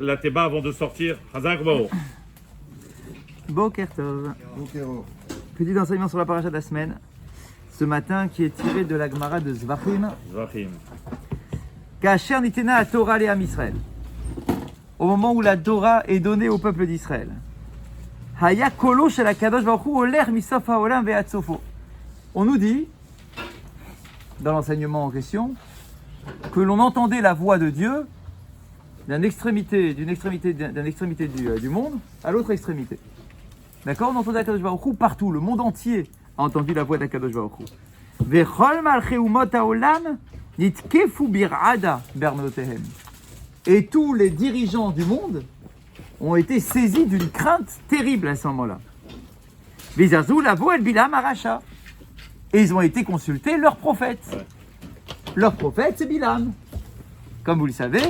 La théba avant de sortir. Hazak Bao. Boker Tov. Petit enseignement sur la paracha de la semaine. Ce matin, qui est tiré de la Gemara de Zvachim. Kasher nitena Torah le Am Israël. Au moment où la Torah est donnée au peuple d'Israël. Haya kolo shel HaKadosh Baruch Hu oler misof haolam ve'ad sofo. On nous dit, dans l'enseignement en question, que l'on entendait la voix de Dieu d'une extrémité du monde à l'autre extrémité. D'accord? On entendait HaKadosh Baruch Hu partout, le monde entier a entendu la voix d'HaKadosh Baruch Hu. Vechol malchei umot haolam nitkefu bir'ada bernotehem. Et tous les dirigeants du monde ont été saisis d'une crainte terrible à ce moment-là. Vizazou lavo el Bilam aracha. Et ils ont été consulter leur prophète. Leur prophète, c'est Bilam. Comme vous le savez,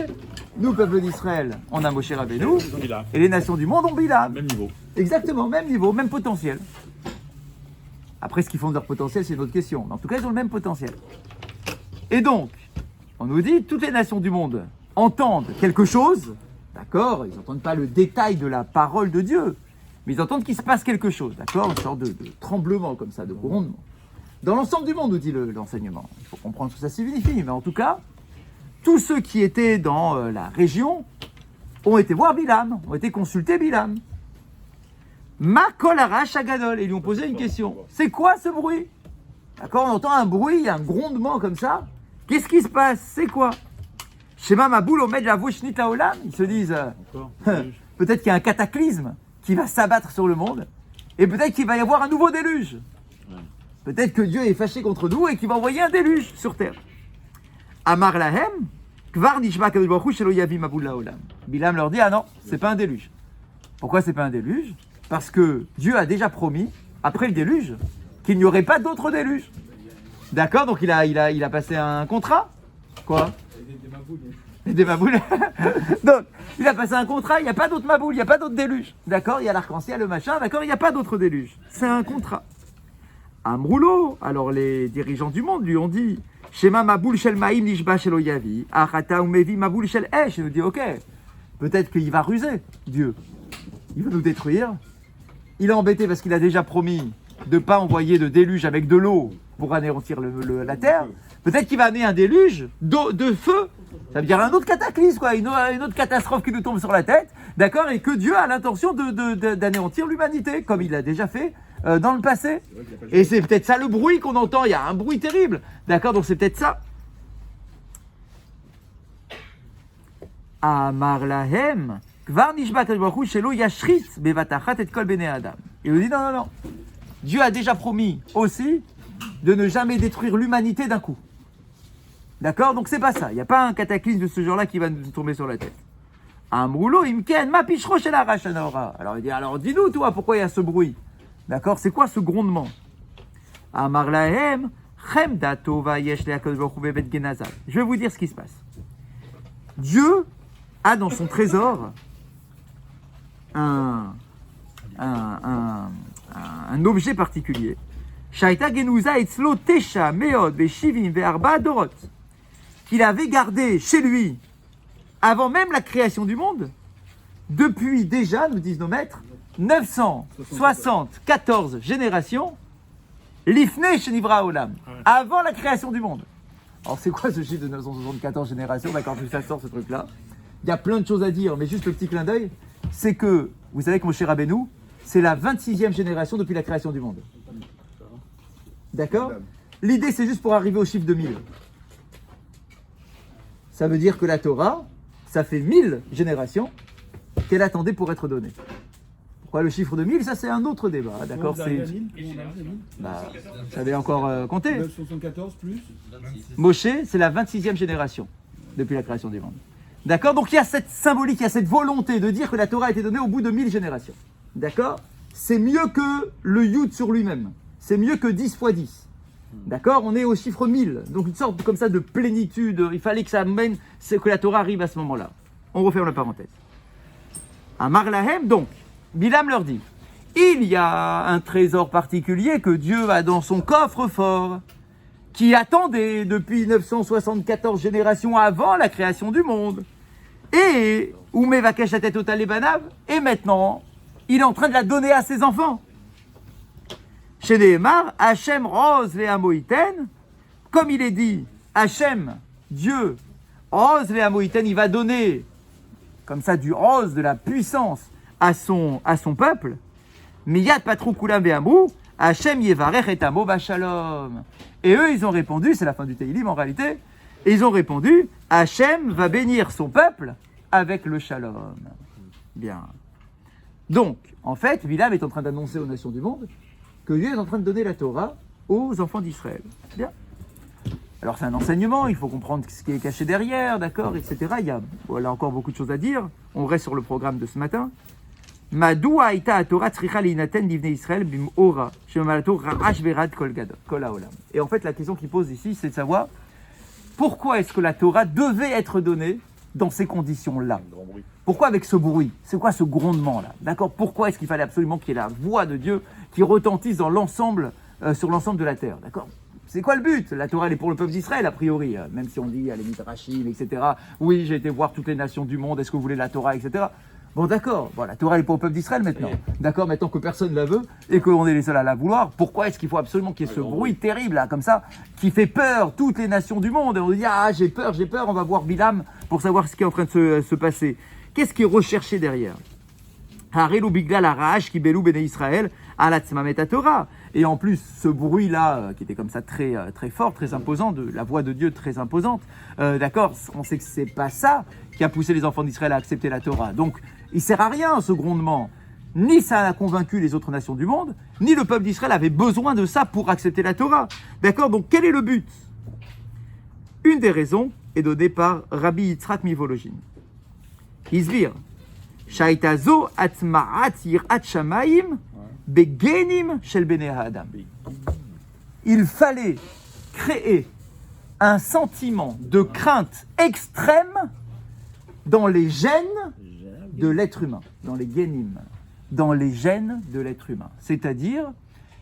nous, peuple d'Israël, on a Moshe Rabbeinu, et les nations du monde ont Bilam. Même niveau. Exactement, même niveau, même potentiel. Après, ce qu'ils font de leur potentiel, c'est une autre question. Mais en tout cas, ils ont le même potentiel. Et donc, on nous dit, toutes les nations du monde entendent quelque chose, d'accord? Ils n'entendent pas le détail de la parole de Dieu, mais ils entendent qu'il se passe quelque chose, d'accord? Une sorte de tremblement comme ça, de grondement. Dans l'ensemble du monde, nous dit l'enseignement. Il faut comprendre ce que ça signifie, mais en tout cas, tous ceux qui étaient dans la région ont été voir Bilam, ont été consulter Bilam. Ma kol harash hagadol, et ils lui ont posé une question. C'est quoi ce bruit? D'accord, on entend un bruit, un grondement comme ça. Qu'est-ce qui se passe? C'est quoi? Shema Maboul Omed Lavo Shnit Haolam. Ils se disent, peut-être qu'il y a un cataclysme qui va s'abattre sur le monde, et peut-être qu'il va y avoir un nouveau déluge. Peut-être que Dieu est fâché contre nous et qu'il va envoyer un déluge sur terre. Amar Lahem, Kvar Nishma Kadosh Baruch Hu Shelo Yavi Maboul Laolam. Bilam leur dit, ah non, c'est pas un déluge. Pourquoi c'est pas un déluge? Parce que Dieu a déjà promis, après le déluge, qu'il n'y aurait pas d'autre déluge. D'accord? Donc il a passé un contrat. Quoi? Des maboules. Donc, il a passé un contrat, il n'y a pas d'autre maboule, il n'y a pas d'autre déluge. D'accord? Il y a l'arc-en-ciel, le machin, d'accord? Il n'y a pas d'autre déluge. C'est un contrat. Amroulo, alors les dirigeants du monde lui ont dit, Shema maboul shel maïm nishba shel oyavi, achata umevi maboul shel esh. Il nous dit, ok, peut-être qu'il va ruser, Dieu. Il va nous détruire. Il est embêté parce qu'il a déjà promis de ne pas envoyer de déluge avec de l'eau pour anéantir la terre. Peut-être qu'il va amener un déluge de feu. Ça veut dire un autre cataclysme, quoi, une autre catastrophe qui nous tombe sur la tête, d'accord, et que Dieu a l'intention d'anéantir l'humanité, comme il l'a déjà fait dans le passé. Et c'est peut-être ça le bruit qu'on entend, il y a un bruit terrible, d'accord, donc c'est peut-être ça. Amar lahem, kvar nishba Kadosh Baruch Hu shelo yashrit bevatachat et kol bnei adam. Il nous dit non. Dieu a déjà promis aussi de ne jamais détruire l'humanité d'un coup. D'accord? Donc c'est pas ça. Il n'y a pas un cataclysme de ce genre-là qui va nous tomber sur la tête. Amroulo imken ma pichro shel harash hanora. Alors il dit, alors dis-nous toi, pourquoi il y a ce bruit? D'accord? C'est quoi ce grondement? Amar lahem chemda tova yesh le'akadosh baruch hu bevet genazal. Je vais vous dire ce qui se passe. Dieu a dans son trésor un objet particulier. Shaita genuza etzlo tesha meod ve'shivim ve'arba dorot, qu'il avait gardé chez lui avant même la création du monde, depuis déjà, nous disent nos maîtres, 974 générations, l'ifne shenivra olam, avant la création du monde. Alors c'est quoi ce chiffre de 974 générations? D'accord, plus ça sort ce truc-là. Il y a plein de choses à dire, mais juste le petit clin d'œil, c'est que, vous savez que Moshe Rabbeinu, c'est la 26e génération depuis la création du monde. D'accord? L'idée, c'est juste pour arriver au chiffre de 1000. Ça veut dire que la Torah, ça fait 1000 générations qu'elle attendait pour être donnée. Pourquoi le chiffre de 1000? Ça, c'est un autre débat. D'accord? C'est... Bah, vous savez encore compter. 974 plus Moshe, c'est la 26e génération depuis la création du monde. D'accord? Donc, il y a cette symbolique, il y a cette volonté de dire que la Torah a été donnée au bout de 1000 générations. D'accord? C'est mieux que le Yud sur lui-même. C'est mieux que 10 fois 10. D'accord? On est au chiffre 1000. Donc une sorte comme ça de plénitude. Il fallait que ça amène, que la Torah arrive à ce moment-là. On referme la parenthèse. Amar lahem, donc, Bilam leur dit, il y a un trésor particulier que Dieu a dans son coffre-fort, qui attendait depuis 974 générations avant la création du monde. Et Oumé va cacher la tête au Talébanav, et maintenant, il est en train de la donner à ses enfants. Chez Nehemar, Hachem rose les Amoïten, comme il est dit, Hachem, Dieu, rose les Amoïten, il va donner comme ça du rose, de la puissance à son peuple. Miyad patrou kulam ve'amrou, Hachem yevarech et amo b'shalom. Et eux, ils ont répondu, c'est la fin du Teilim en réalité, et ils ont répondu, Hachem va bénir son peuple avec le shalom. Bien. Donc, en fait, Bilam est en train d'annoncer aux nations du monde que Dieu est en train de donner la Torah aux enfants d'Israël. Bien. Alors, c'est un enseignement, il faut comprendre ce qui est caché derrière, d'accord, etc. Il y a voilà, encore beaucoup de choses à dire. On reste sur le programme de ce matin. Madou haïta Torah tzricha linaten divnei Israël bim ora shemalato ra'ash verad kol haolam. Et en fait, la question qu'il pose ici, c'est de savoir pourquoi est-ce que la Torah devait être donnée dans ces conditions-là. Pourquoi avec ce bruit? C'est quoi ce grondement-là? D'accord? Pourquoi est-ce qu'il fallait absolument qu'il y ait la voix de Dieu qui retentisse dans l'ensemble, sur l'ensemble de la terre? D'accord? C'est quoi le but? La Torah, elle est pour le peuple d'Israël, a priori. Même si on dit, à les Midrashim, etc. Oui, j'ai été voir toutes les nations du monde, est-ce que vous voulez la Torah, etc. Bon, d'accord. Bon, la Torah, elle est pour le peuple d'Israël maintenant. D'accord, maintenant que personne ne la veut et qu'on est les seuls à la vouloir, pourquoi est-ce qu'il faut absolument qu'il y ait ce bruit terrible, là, comme ça, qui fait peur toutes les nations du monde? Et on dit, ah, j'ai peur, on va voir Bilam pour savoir ce qui est en train de se passer. Qu'est-ce qui est recherché derrière? Harelu Biglal Arash qui belou Béné Israël à la Tzmamet Torah. Et en plus, ce bruit-là, qui était comme ça très, très fort, très imposant, de la voix de Dieu très imposante, d'accord, on sait que c'est pas ça qui a poussé les enfants d'Israël à accepter la Torah. Donc, il sert à rien, ce grondement. Ni ça a convaincu les autres nations du monde, ni le peuple d'Israël avait besoin de ça pour accepter la Torah. D'accord, donc quel est le but? Une des raisons est donnée par Rabbi Yitzhak Mivolojin. Isbir. Shaitazo atma'at yirat shamayim begenim shel bnei ha'adam. Il fallait créer un sentiment de crainte extrême dans les gènes de l'être humain, dans les génim, dans les gènes de l'être humain. C'est-à-dire,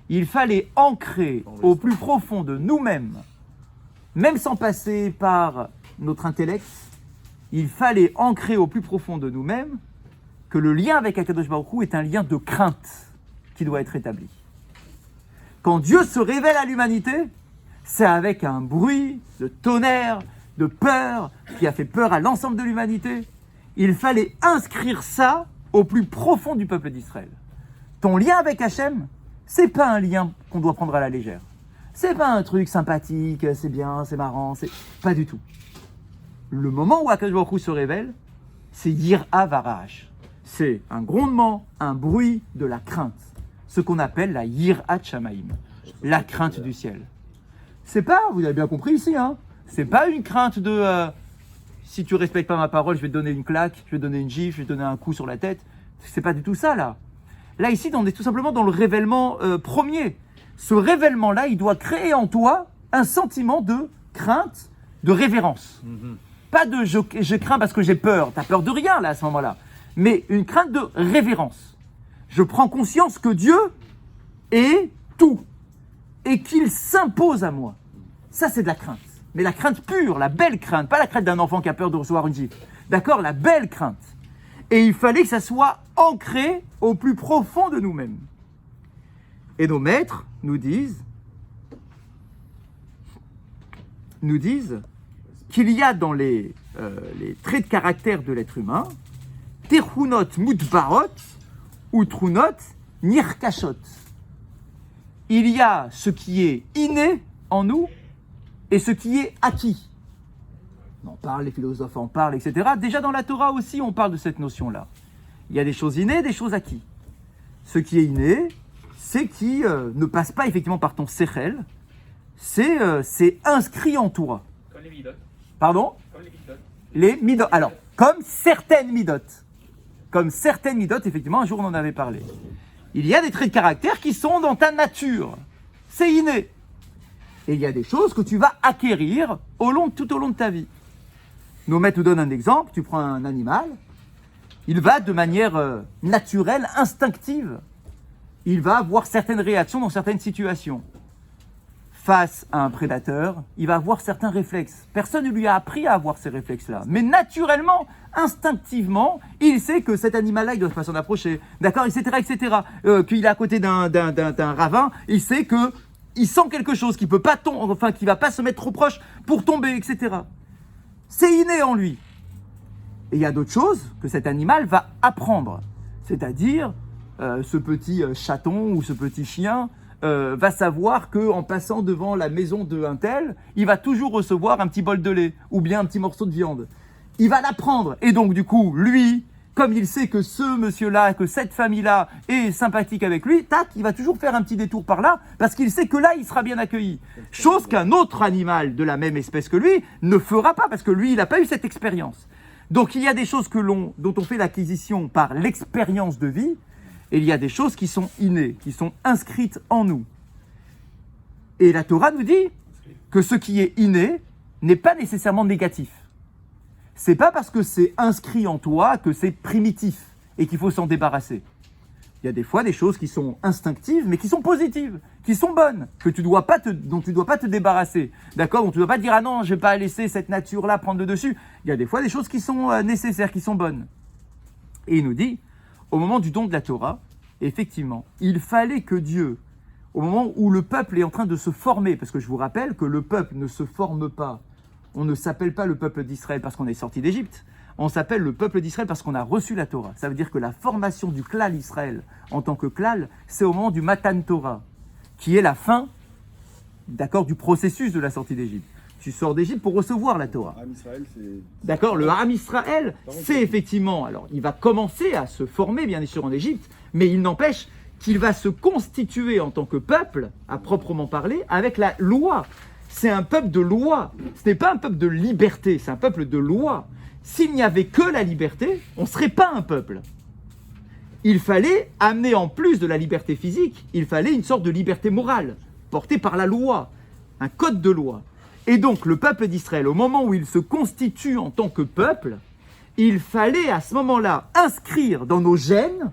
il fallait ancrer au plus profond de nous-mêmes, même sans passer par notre intellect, il fallait ancrer au plus profond de nous-mêmes que le lien avec Akadosh Baruch Hu est un lien de crainte qui doit être établi. Quand Dieu se révèle à l'humanité, c'est avec un bruit de tonnerre, de peur, qui a fait peur à l'ensemble de l'humanité. Il fallait inscrire ça au plus profond du peuple d'Israël. Ton lien avec Hachem, c'est pas un lien qu'on doit prendre à la légère. C'est pas un truc sympathique, c'est bien, c'est marrant, c'est pas du tout. Le moment où Akadosh Baruch Hu se révèle, c'est Yir'a Varash. C'est un grondement, un bruit de la crainte. Ce qu'on appelle la Yir'at Shamayim, la crainte du ciel. C'est pas, vous avez bien compris ici, hein, c'est pas une crainte de si tu respectes pas ma parole, je vais te donner une claque, je vais te donner une gifle, je vais te donner un coup sur la tête. C'est pas du tout ça, là. Là, ici, on est tout simplement dans le révèlement premier. Ce révèlement-là, il doit créer en toi un sentiment de crainte, de révérence. Pas de je crains parce que j'ai peur. T'as peur de rien, là, à ce moment-là. Mais une crainte de révérence. Je prends conscience que Dieu est tout et qu'il s'impose à moi. Ça, c'est de la crainte. Mais la crainte pure, la belle crainte, pas la crainte d'un enfant qui a peur de recevoir une gifle. D'accord? La belle crainte. Et il fallait que ça soit ancré au plus profond de nous-mêmes. Et nos maîtres nous disent qu'il y a dans les traits de caractère de l'être humain, terhunot mutbarot ou trunot nirkashot. Il y a ce qui est inné en nous et ce qui est acquis. On en parle, les philosophes en parlent, etc. Déjà dans la Torah aussi, on parle de cette notion-là. Il y a des choses innées, des choses acquises. Ce qui est inné, c'est qui ne passe pas effectivement par ton sechel, c'est inscrit en toi. Comme les midot. Pardon? Comme les midot. Les midot. Alors, comme certaines midot. Comme certaines midot, effectivement, un jour on en avait parlé. Il y a des traits de caractère qui sont dans ta nature. C'est inné. Et il y a des choses que tu vas acquérir tout au long de ta vie. Nos maîtres nous donnent un exemple. Tu prends un animal, il va de manière naturelle, instinctive, il va avoir certaines réactions dans certaines situations. face à un prédateur, il va avoir certains réflexes. Personne ne lui a appris à avoir ces réflexes-là. Mais naturellement, instinctivement, il sait que cet animal-là, il ne doit pas s'en approcher. D'accord, etc., etc. Qu'il est à côté d'un ravin, il sait que il sent quelque chose qui peut pas qui va pas se mettre trop proche pour tomber, etc. C'est inné en lui. Et il y a d'autres choses que cet animal va apprendre. C'est-à-dire, ce petit chaton ou ce petit chien va savoir qu'en passant devant la maison d'un tel, il va toujours recevoir un petit bol de lait ou bien un petit morceau de viande. Il va l'apprendre. Et donc, du coup, lui, comme il sait que ce monsieur-là, que cette famille-là est sympathique avec lui, tac, il va toujours faire un petit détour par là parce qu'il sait que là, il sera bien accueilli. Chose qu'un autre animal de la même espèce que lui ne fera pas parce que lui, il n'a pas eu cette expérience. Donc, il y a des choses dont on fait l'acquisition par l'expérience de vie. Et il y a des choses qui sont innées, qui sont inscrites en nous. Et la Torah nous dit que ce qui est inné n'est pas nécessairement négatif. C'est pas parce que c'est inscrit en toi que c'est primitif et qu'il faut s'en débarrasser. Il y a des fois des choses qui sont instinctives, mais qui sont positives, qui sont bonnes, dont tu dois pas te débarrasser. D'accord ? Dont tu ne dois pas te dire « Ah non, je ne vais pas laisser cette nature-là prendre le dessus ». Il y a des fois des choses qui sont nécessaires, qui sont bonnes. Et il nous dit, au moment du don de la Torah, effectivement, il fallait que Dieu, au moment où le peuple est en train de se former, parce que je vous rappelle que le peuple ne se forme pas, on ne s'appelle pas le peuple d'Israël parce qu'on est sorti d'Égypte, on s'appelle le peuple d'Israël parce qu'on a reçu la Torah. Ça veut dire que la formation du klal Israël en tant que klal, c'est au moment du Matan Torah, qui est la fin, d'accord, du processus de la sortie d'Égypte. Tu sors d'Égypte pour recevoir la Torah. D'accord, le Ham Israël, c'est effectivement, alors il va commencer à se former bien sûr en Égypte, mais il n'empêche qu'il va se constituer en tant que peuple, à proprement parler, avec la loi. C'est un peuple de loi, ce n'est pas un peuple de liberté, c'est un peuple de loi. S'il n'y avait que la liberté, on ne serait pas un peuple. Il fallait amener en plus de la liberté physique, il fallait une sorte de liberté morale, portée par la loi, un code de loi. Et donc, le peuple d'Israël, au moment où il se constitue en tant que peuple, il fallait à ce moment-là inscrire dans nos gènes,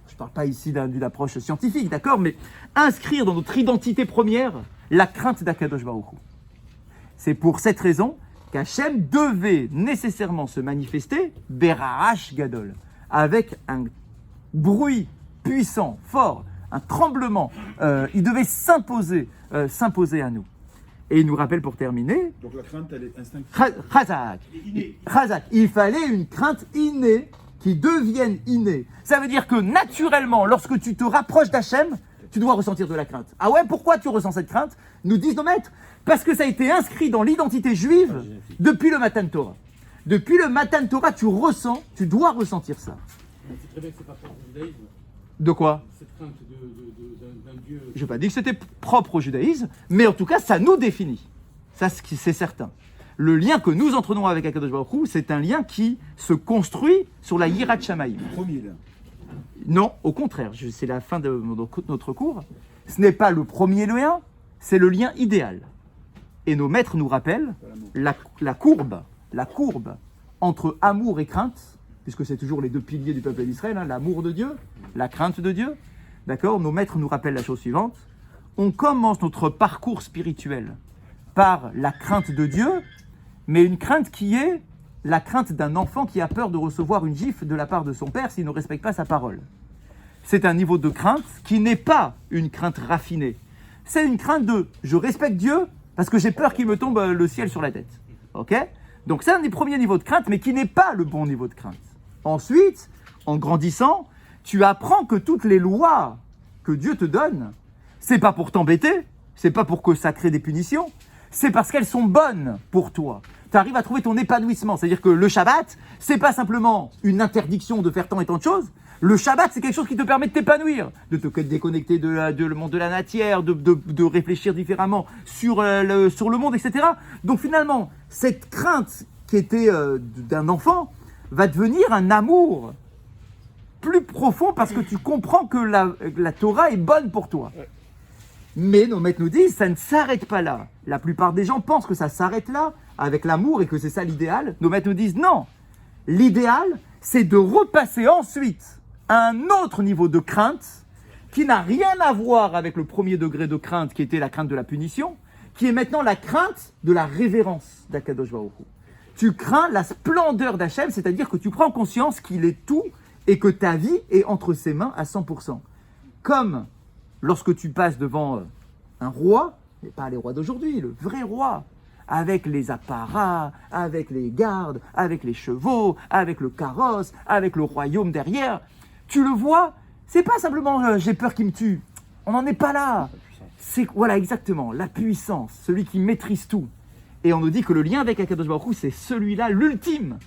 je ne parle pas ici d'une approche scientifique, d'accord, mais inscrire dans notre identité première la crainte d'Akadosh Baruch Hu. C'est pour cette raison qu'Hachem devait nécessairement se manifester Berarash Gadol, avec un bruit puissant, fort, un tremblement. Il devait s'imposer à nous. Et il nous rappelle pour terminer. Donc la crainte, elle est instinctive. Chazak. Il fallait une crainte innée qui devienne innée. Ça veut dire que naturellement, lorsque tu te rapproches d'Hachem, tu dois ressentir de la crainte. Ah ouais, pourquoi tu ressens cette crainte ? Nous disent nos maîtres. Parce que ça a été inscrit dans l'identité juive depuis le Matan Torah. Depuis le Matan Torah, tu dois ressentir ça. C'est très bien que c'est pas propre au judaïsme. De quoi ? Cette crainte d'un Dieu. Je n'ai pas dit que c'était propre au judaïsme, mais en tout cas, ça nous définit. Ça, c'est certain. Le lien que nous entraînons avec Akadosh Baruch Hu, c'est un lien qui se construit sur la Yirat Shamayim. Premier lien. Non, au contraire, c'est la fin de notre cours. Ce n'est pas le premier lien, c'est le lien idéal. Et nos maîtres nous rappellent la courbe entre amour et crainte, puisque c'est toujours les deux piliers du peuple d'Israël, hein, l'amour de Dieu, la crainte de Dieu. D'accord ? Nos maîtres nous rappellent la chose suivante. On commence notre parcours spirituel par la crainte de Dieu, mais une crainte qui est la crainte d'un enfant qui a peur de recevoir une gifle de la part de son père s'il ne respecte pas sa parole. C'est un niveau de crainte qui n'est pas une crainte raffinée. C'est une crainte de « je respecte Dieu parce que j'ai peur qu'il me tombe le ciel sur la tête ». Ok ? Donc c'est un des premiers niveaux de crainte, mais qui n'est pas le bon niveau de crainte. Ensuite, en grandissant, tu apprends que toutes les lois que Dieu te donne, c'est pas pour t'embêter, c'est pas pour que ça crée des punitions, c'est parce qu'elles sont bonnes pour toi. Tu arrives à trouver ton épanouissement. C'est-à-dire que le Shabbat, c'est pas simplement une interdiction de faire tant et tant de choses. Le Shabbat, c'est quelque chose qui te permet de t'épanouir, de te déconnecter le monde de la matière, de réfléchir différemment sur le monde, etc. Donc finalement, cette crainte qui était d'un enfant va devenir un amour plus profond parce que tu comprends que la Torah est bonne pour toi. Mais nos maîtres nous disent, ça ne s'arrête pas là. La plupart des gens pensent que ça s'arrête là, avec l'amour, et que c'est ça l'idéal. Nos maîtres nous disent, non. L'idéal, c'est de repasser ensuite à un autre niveau de crainte, qui n'a rien à voir avec le premier degré de crainte, qui était la crainte de la punition, qui est maintenant la crainte de la révérence d'Akadosh Baruch Hu. Tu crains la splendeur d'Hachem, c'est-à-dire que tu prends conscience qu'il est tout et que ta vie est entre ses mains à 100%. Comme lorsque tu passes devant un roi, mais pas les rois d'aujourd'hui, le vrai roi, avec les apparats, avec les gardes, avec les chevaux, avec le carrosse, avec le royaume derrière, tu le vois, c'est pas simplement j'ai peur qu'il me tue. On n'en est pas là. C'est voilà exactement la puissance, celui qui maîtrise tout. Et on nous dit que le lien avec Akadosh Baruch Hu, c'est celui-là, l'ultime.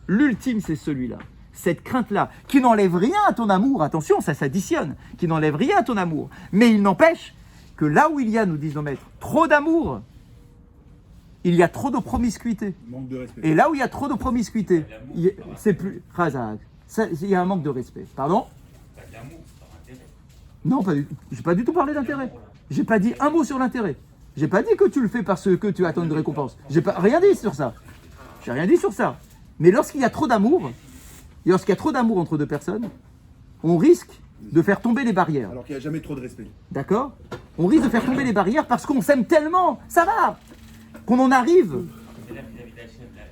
L'ultime, c'est celui-là. Cette crainte-là, qui n'enlève rien à ton amour, attention, ça s'additionne, qui n'enlève rien à ton amour. Mais il n'empêche que là où il y a, nous disent nos maîtres, trop d'amour, il y a trop de promiscuité. Manque de respect. Et là où il y a trop de promiscuité, c'est plus... Khazak, il y a un manque de respect. Pardon ? Non, pas du tout. Je n'ai pas du tout parlé d'intérêt. J'ai pas dit un mot sur l'intérêt. J'ai pas dit que tu le fais parce que tu attends une récompense. J'ai pas rien dit sur ça. J'ai rien dit sur ça. Mais lorsqu'il y a trop d'amour, entre deux personnes, on risque de faire tomber les barrières. Alors qu'il n'y a jamais trop de respect. D'accord ? On risque de faire tomber les barrières parce qu'on s'aime tellement, ça va, qu'on en arrive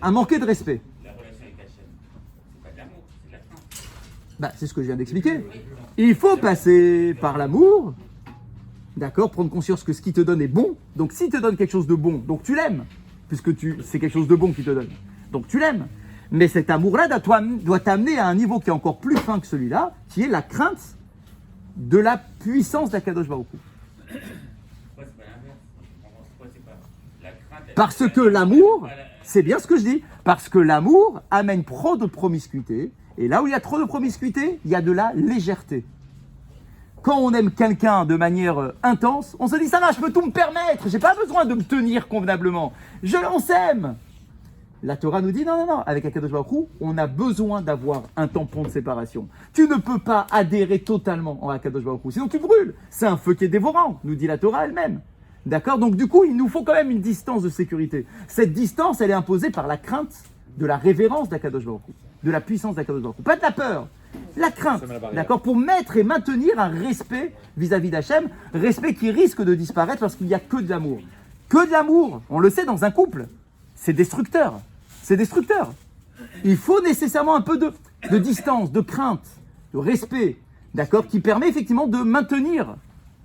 à manquer de respect. La relation avec Hachem, c'est pas de l'amour, c'est de la crainte. Bah, c'est ce que je viens d'expliquer. Il faut passer par l'amour, d'accord, prendre conscience que ce qui te donne est bon. Donc, s'il te donne quelque chose de bon, donc tu l'aimes, puisque c'est quelque chose de bon qu'il te donne. Donc, tu l'aimes. Mais cet amour-là doit t'amener à un niveau qui est encore plus fin que celui-là, qui est la crainte de la puissance d'Akadosh Baruch Hu. Pourquoi c'est pas l'inverse? Pourquoi c'est pas la crainte? Parce que l'amour, c'est bien ce que je dis, parce que l'amour amène trop de promiscuité, et là où il y a trop de promiscuité, il y a de la légèreté. Quand on aime quelqu'un de manière intense, on se dit ça va, je peux tout me permettre, j'ai pas besoin de me tenir convenablement, on s'aime. La Torah nous dit non, avec Akadosh Baruch Hu, on a besoin d'avoir un tampon de séparation. Tu ne peux pas adhérer totalement en Akadosh Baruch Hu, sinon tu brûles. C'est un feu qui est dévorant, nous dit la Torah elle-même. D'accord ? Donc du coup, il nous faut quand même une distance de sécurité. Cette distance, elle est imposée par la crainte de la révérence d'Akadosh Baruch Hu, de la puissance d'Akadosh Baruch Hu. Pas de la peur, la crainte. D'accord ? Pour mettre et maintenir un respect vis-à-vis d'Hachem, respect qui risque de disparaître lorsqu'il n'y a que de l'amour. Que de l'amour, on le sait dans un couple, c'est destructeur. C'est destructeur. Il faut nécessairement un peu de distance, de crainte, de respect, d'accord, qui permet effectivement de maintenir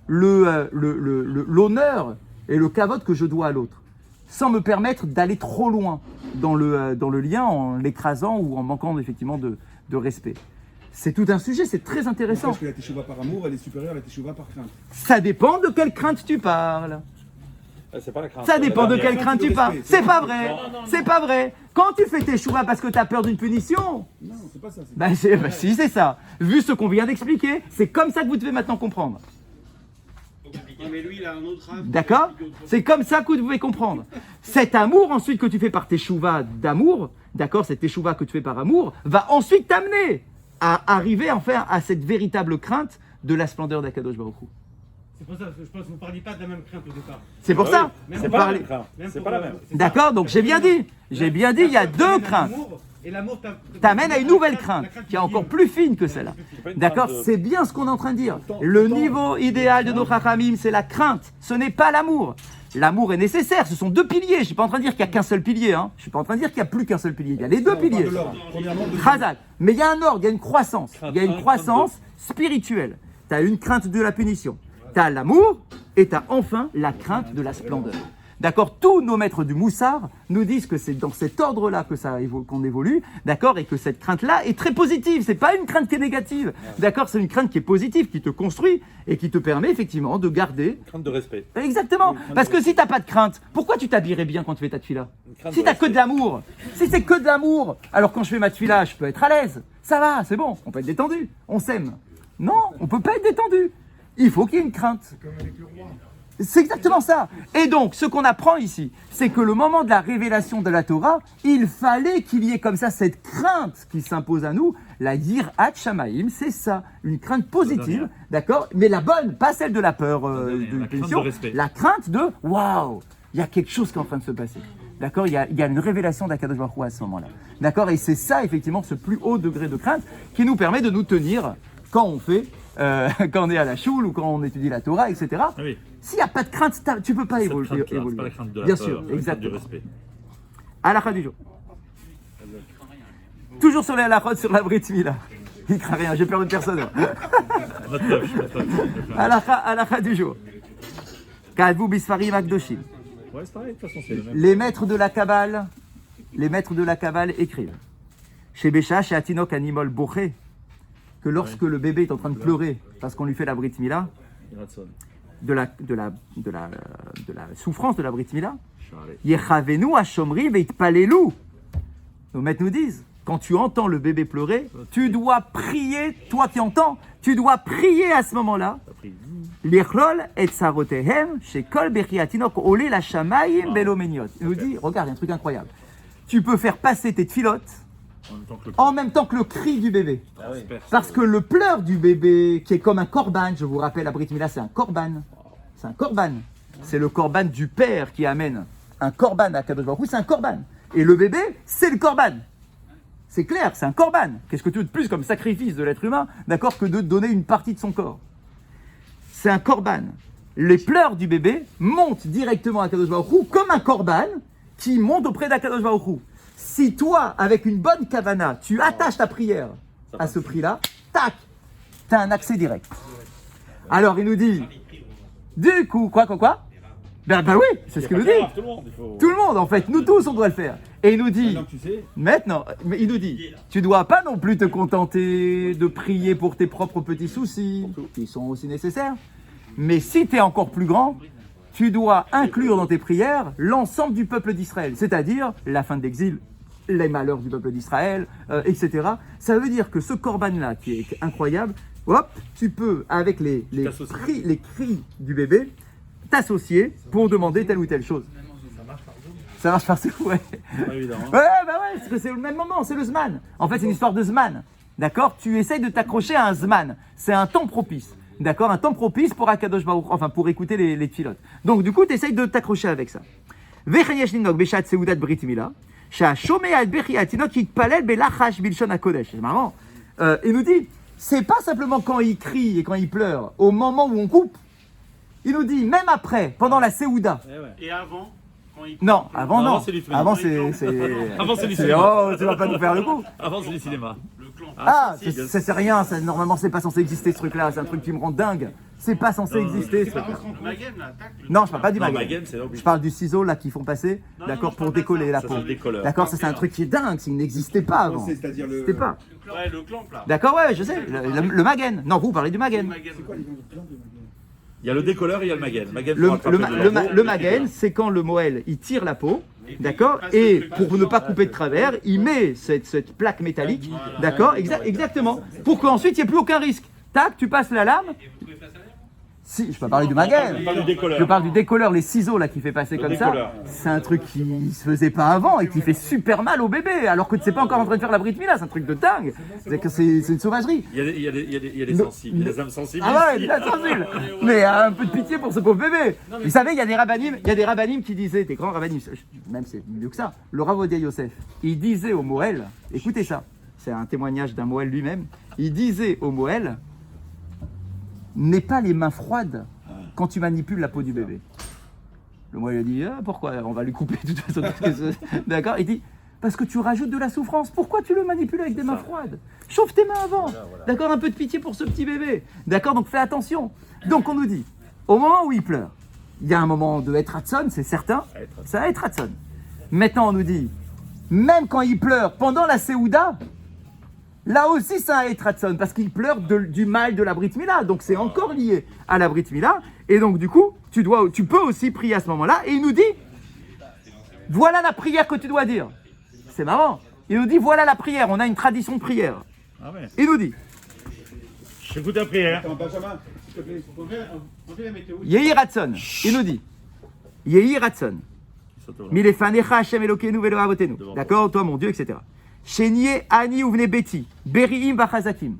l'honneur et le kavod que je dois à l'autre, sans me permettre d'aller trop loin dans le lien en l'écrasant ou en manquant effectivement de respect. C'est tout un sujet, c'est très intéressant. Parce que la teshuva par amour, elle est supérieure à la teshuva par crainte. Ça dépend de quelle crainte tu parles. C'est pas la crainte. Ça dépend de La quelle dernière. crainte tu parles. C'est pas vrai. C'est pas vrai. Quand tu fais tes chouvas parce que tu as peur d'une punition, Non, c'est pas ça. si c'est ça. Vu ce qu'on vient d'expliquer, c'est comme ça que vous devez maintenant comprendre. Mais lui, il a un autre âme. D'accord ? C'est comme ça que vous devez comprendre. Cet amour ensuite que tu fais par tes chouvas d'amour, d'accord, cet échouva que tu fais par amour, va ensuite t'amener à arriver enfin à cette véritable crainte de la splendeur d'Akadosh Baruch Hu. C'est pour ça que je pense que vous ne parliez pas de la même crainte au départ. C'est pour ça. Même C'est pour- pas la parler- même crainte. même C'est pour- pas la même. c'est ça. D'accord, donc j'ai bien dit. J'ai bien dit, il y a deux craintes. Et l'amour T'amènes à une nouvelle crainte qui est encore plus fine que celle-là. pas une D'accord, crainte de- c'est bien ce qu'on est en train de dire. Le niveau idéal de nos chachamim, c'est la crainte. Ce n'est pas l'amour. L'amour est nécessaire. Ce sont deux piliers. Je ne suis pas en train de dire qu'il n'y a qu'un seul pilier. Je ne suis pas en train de dire qu'il n'y a plus qu'un seul pilier. Il y a les deux On parle piliers. de l'ordre. Premièrement, de Khazak. Mais il y a un ordre, il y a une croissance. Il y a une Crainte croissance spirituelle. Tu as une crainte de la punition. Tu as l'amour et tu as enfin la crainte de la splendeur. D'accord, tous nos maîtres du Moussard nous disent que c'est dans cet ordre-là que qu'on évolue, d'accord, et que cette crainte-là est très positive. C'est pas une crainte qui est négative, d'accord, c'est une crainte qui est positive, qui te construit et qui te permet effectivement de garder. Crainte de respect. Exactement, parce que si t'as pas de crainte, pourquoi tu t'habillerais bien quand tu fais ta tefila? crainte Si de t'as que de l'amour, si c'est que de l'amour, alors quand je fais ma tefila, je peux être à l'aise. Ça va, c'est bon, on peut être détendu, on s'aime. Non, on peut pas être détendu. Il faut qu'il y ait une crainte. C'est exactement ça. Et donc, ce qu'on apprend ici, c'est que le moment de la révélation de la Torah, il fallait qu'il y ait comme ça cette crainte qui s'impose à nous. La yirat shamaïm, c'est ça, une crainte positive, d'accord, mais la bonne, pas celle de la peur de la crainte punition, de respect. la crainte de waouh, il y a quelque chose qui est en train de se passer. D'accord, il y a une révélation d'Akadosh Baruch Hu à ce moment-là. D'accord, et c'est ça effectivement ce plus haut degré de crainte qui nous permet de nous tenir quand on fait quand on est à la choule ou quand on étudie la Torah, etc. Ah oui. S'il n'y a pas de crainte, tu ne peux pas Cette évoluer. crainte-là, c'est pas la crainte de la Bien peur, sûr, la crainte du exactement. respect. Halakha du jour. Toujours sur les halakhot sur la Brit Mila. Il craint rien, j'ai peur de personne. Notre peuple, notre peuple. Halakha du jour. Kadvu Bisfarim Akdoshim. Ouais, c'est pareil, de toute façon, c'est le même. Les maîtres de la Kabbale écrivent chez Bécha, chez Atinok Animal Boché, que lorsque le bébé est en train de pleurer parce qu'on lui fait la Brit Mila, Ratson. de la souffrance de la Brit Mila, Charlie. Yechavenu Hashomri Veitpalelu. Nos maîtres nous disent, quand tu entends le bébé pleurer, tu dois prier, toi qui entends, tu dois prier à ce moment-là. T'as pris. L'Ichlol et Tsarotehem, chez Kol Bechi Atinok Olé la Shamayim Belomeniot. Il nous dit, regarde, il y a un truc incroyable. Tu peux faire passer tes tfilotes en même temps que le cri du bébé. Ah oui. Parce que le pleur du bébé, qui est comme un korban, je vous rappelle, la Brit Mila, c'est un korban. C'est un korban. C'est le korban du père qui amène un korban à Kadosh Baruch Hu, c'est un korban. Et le bébé, c'est le korban. C'est clair, c'est un korban. Qu'est-ce que tu veux de plus comme sacrifice de l'être humain, d'accord, que de donner une partie de son corps? C'est un korban. Les pleurs du bébé montent directement à Kadosh Baruch Hu comme un korban qui monte auprès d'Akadosh Baruch Hu. Si toi, avec une bonne kavana, tu attaches ta prière à ce prix-là, tac, tu as un accès direct. Alors il nous dit, du coup, quoi Ben oui, c'est ce qu'il nous dit. Tout le monde, il faut. Tout le monde, en fait, nous tous, on doit le faire. Et il nous dit, Maintenant que tu sais, maintenant, mais il nous dit, tu dois pas non plus te contenter de prier pour tes propres petits soucis, qui sont aussi nécessaires. Mais si tu es encore plus grand, tu dois inclure dans tes prières l'ensemble du peuple d'Israël, c'est-à-dire la fin de l'exil, les malheurs du peuple d'Israël, etc. Ça veut dire que ce korban-là, qui est incroyable, hop, tu peux, avec les cris du bébé, t'associer pour demander telle ou telle chose. Ça marche par Zoom, ouais. Pas évident. Hein. Ouais, parce que c'est le même moment, c'est le Zman. En fait, c'est une histoire de Zman. D'accord? Tu essayes de t'accrocher à un Zman. C'est un temps propice. D'accord? Un temps propice pour Akadosh Baruch, enfin pour écouter les tfilotes. Donc, du coup, tu essayes de t'accrocher avec ça. Vecheyesh linok beshat seudat brit mila, shashomei al bechi atinok yitpalel belachash bilshon hakodesh. C'est marrant. Il nous dit, c'est pas simplement quand il crie et quand il pleure, au moment où on coupe. Il nous dit, même après, pendant la Séouda. Eh ouais. Et avant, quand il Non, avant Non, non. avant, c'est du film. Avant c'est Avant, c'est du c'est- cinéma. oh, tu vas pas nous faire le coup. Avant, c'est du cinéma. le clan. Ah, si, bien c'est rien, normalement c'est pas censé exister ce truc-là, c'est un truc qui me rend dingue. C'est pas censé exister ce truc-là. Le Maghem, là, tac. Non, je parle pas du Non, maghreb. Maghem, c'est donc. Je parle du ciseau là qu'ils font passer, Non, d'accord, non, pour je parle pas de décoller ça. la Ça, peau. c'est le décolleur. D'accord, ça c'est un truc qui est dingue, ça n'existait pas avant. c'est-à-dire le. C'était pas. Ouais, le clan, là. D'accord, ouais, je sais, le maghen. Non, vous parlez du maghen. Maghem. C'est quoi les noms de plein de Maghem? Il y a le décolleur et il y a le Maghem. Maghem Le, pour attraper le, le lambeau, le maghen, c'est quand le moël, il tire la peau, d'accord, et pour ne pas couper de travers, il met cette plaque métallique, d'accord, exactement, pour qu'ensuite il n'y ait plus aucun risque. Tac, tu passes la lame. Si, je peux parler du maghen. On parle du décolleur. Je parle du décolleur, les ciseaux là qui fait passer comme ça. décolleur. C'est un truc qui se faisait pas avant et qui fait super mal au bébé, alors que tu sais pas encore en train de faire la Brit Mila, c'est un truc de dingue. C'est une sauvagerie. Il y a des Non, sensibles, il y a des âmes sensibles. Ah ouais, il a sensible. Mais un peu de pitié pour ce pauvre bébé. Vous savez, il y a des rabbinim qui disaient, des grands rabbinim, même c'est mieux que ça. Le Rav Odia Yosef, il disait au Moël, écoutez ça, c'est un témoignage d'un Moël lui-même. Il disait au Moël, n'aie pas les mains froides quand tu manipules la peau du bébé. Le Moël a dit, ah, pourquoi? On va lui couper de toute façon. D'accord? Il dit, parce que tu rajoutes de la souffrance. Pourquoi tu le manipules avec des mains froides? Chauffe tes mains avant. D'accord? Un peu de pitié pour ce petit bébé. D'accord? Donc fais attention. Donc on nous dit, au moment où il pleure, il y a un moment de être Hatson, c'est certain. Ça va être Hatson. Maintenant on nous dit, même quand il pleure pendant la Séouda, là aussi ça va être Hatson, parce qu'il pleure du mal de la Brit Mila. Donc c'est encore lié à la Brit Mila. Et donc du coup, tu peux aussi prier à ce moment-là. Et il nous dit, voilà la prière que tu dois dire. C'est marrant. Il nous dit, voilà la prière. On a une tradition de prière. Ah ouais. Il nous dit, J'écoute la prière. Attends, Benjamin, s'il te plaît. On fait la météo. Yehi Ratson. Il nous dit, Yehi Ratson. Milefanecha Hashem Elokeinu velo avotenu. D'accord, toi mon Dieu, etc. Shenie ani uvne beti. Beriim vachazakim.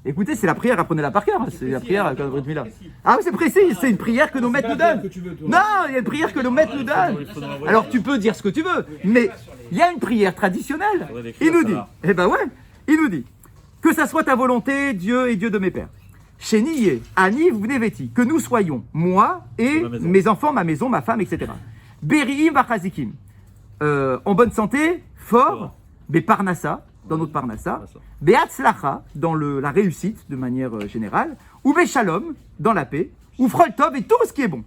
Écoutez, c'est la prière, apprenez-la par cœur. C'est la prière avec la Brit Mila. Ah oui, c'est précis, c'est une prière que nos maîtres nous donnent. Non, il y a une prière que nos maîtres nous donnent. Alors tu peux dire ce que tu veux, mais il y a une prière traditionnelle. Il nous dit, eh ben ouais, il nous dit, que ça soit ta volonté, Dieu et Dieu de mes pères. Chéniye, Ani, Vneveti, que nous soyons, moi et Ma maison. mes enfants, ma maison, ma femme, etc. Beriim Vachazikim, en bonne santé, fort, Beparnassa, dans notre Parnassa, Beatzlacha, dans la réussite de manière générale, ou Beshalom, dans la paix, ou Froltov et tout ce qui est bon.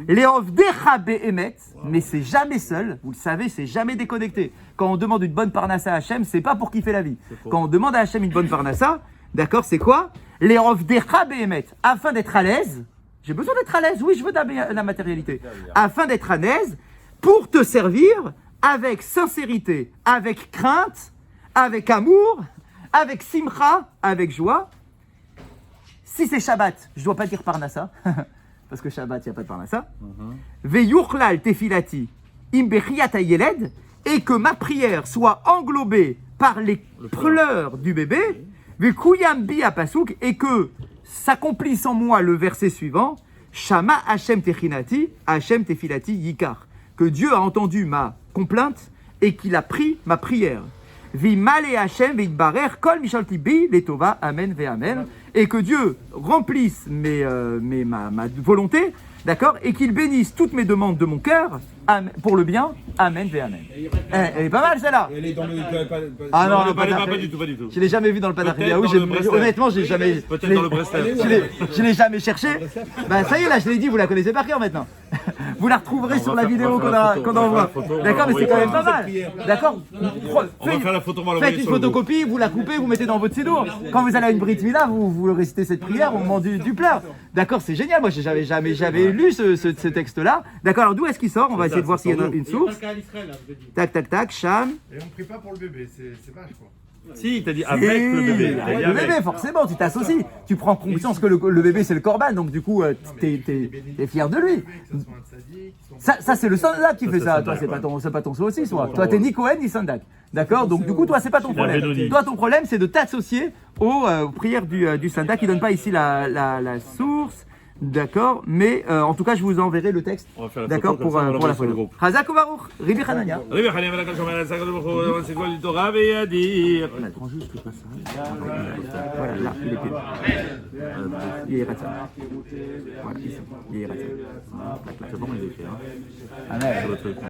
Léovdecha Behemet, mais c'est jamais seul, vous le savez, c'est jamais déconnecté. Quand on demande une bonne Parnassa à Hachem, c'est pas pour kiffer la vie. Quand on demande à Hachem une bonne Parnassa, d'accord, c'est quoi? Léovdecha Behemet, afin d'être à l'aise, j'ai besoin d'être à l'aise, oui, je veux la matérialité, afin d'être à l'aise, pour te servir avec sincérité, avec crainte, avec amour, avec simcha, avec joie. Si c'est Shabbat, je ne dois pas dire Parnassa, parce que Shabbat, il n'y a pas de Parnassa. Veyuchlal tefilati im bechiyat hayeled, et que ma prière soit englobée par les pleurs du bébé, vekuyam bi apasuk, et que s'accomplisse en moi le verset suivant, Shama Hashem techinati, Hashem tefilati yikar, que Dieu a entendu ma complainte et qu'il a pris ma prière. Vimale Hashem veitbarer kol mishalti bi letova, amen ve amen, et que Dieu remplisse ma volonté, d'accord, et qu'il bénisse toutes mes demandes de mon cœur pour le bien, amen ve amen. Elle est pas mal celle-là. Elle est dans le. Ah non, le pas Padar- du tout, pas du tout. je l'ai jamais vu dans le Padar Peut-être Eliaou, dans le Breslev. honnêtement, j'ai jamais. Peut-être je l'ai- dans le Breslev. Je l'ai jamais cherché. Bah ça y est, là, je l'ai dit, vous la connaissez par cœur maintenant. Vous la retrouverez On sur va la faire- vidéo on qu'on va faire la envoie. photo, on va D'accord, mais c'est envoyer quand même ça. pas mal. D'accord. On va faire la photo, on va l'envoyer Faites une sur le groupe. photocopie, vous la coupez, vous mettez dans votre sidour. Quand vous allez à une Brit Mila, vous récitez cette prière au moment du plat. D'accord, c'est génial. Moi, j'avais jamais lu ce texte-là. D'accord, alors d'où est-ce qu'il sort? On va essayer de voir s'il y a une source. Tac, tac, tac, Cham. Et on ne prie pas pour le bébé, c'est vache quoi. Si, il t'a dit avec le bébé. Il t'a dit Le avec. bébé, forcément, tu t'associes. Tu prends conscience que le bébé, c'est le corban, donc du coup, t'es fier de lui. Que ce soit un tzaddik, qu'ils soient- Ça c'est le Sandak qui fait c'est ça. Sandak, Toi, c'est pas ton saucisson. Toi. Toi, t'es ni Cohen ni Sandak. D'accord. Donc, du coup, toi, c'est pas ton Il y a problème. Benoni. Toi, ton problème, c'est de t'associer aux prières du Sandak. Il donne pas ici la source. D'accord. Mais en tout cas, je vous enverrai le texte. On va faire la D'accord, photo, comme ça, on pour la l'envoie sur le photo. groupe. Chazak Baruch, Ribi Hanania. Ribi Hanania, Malaka, Shomar, Al-Sakad, Al-Bukhu, c'est quoi du Torah, Veyadir. Prends juste le passage. Voilà, là, il est pile. Il est raté. Voilà, ici. Il est raté. C'est bon, il est fait. Amen. Le truc.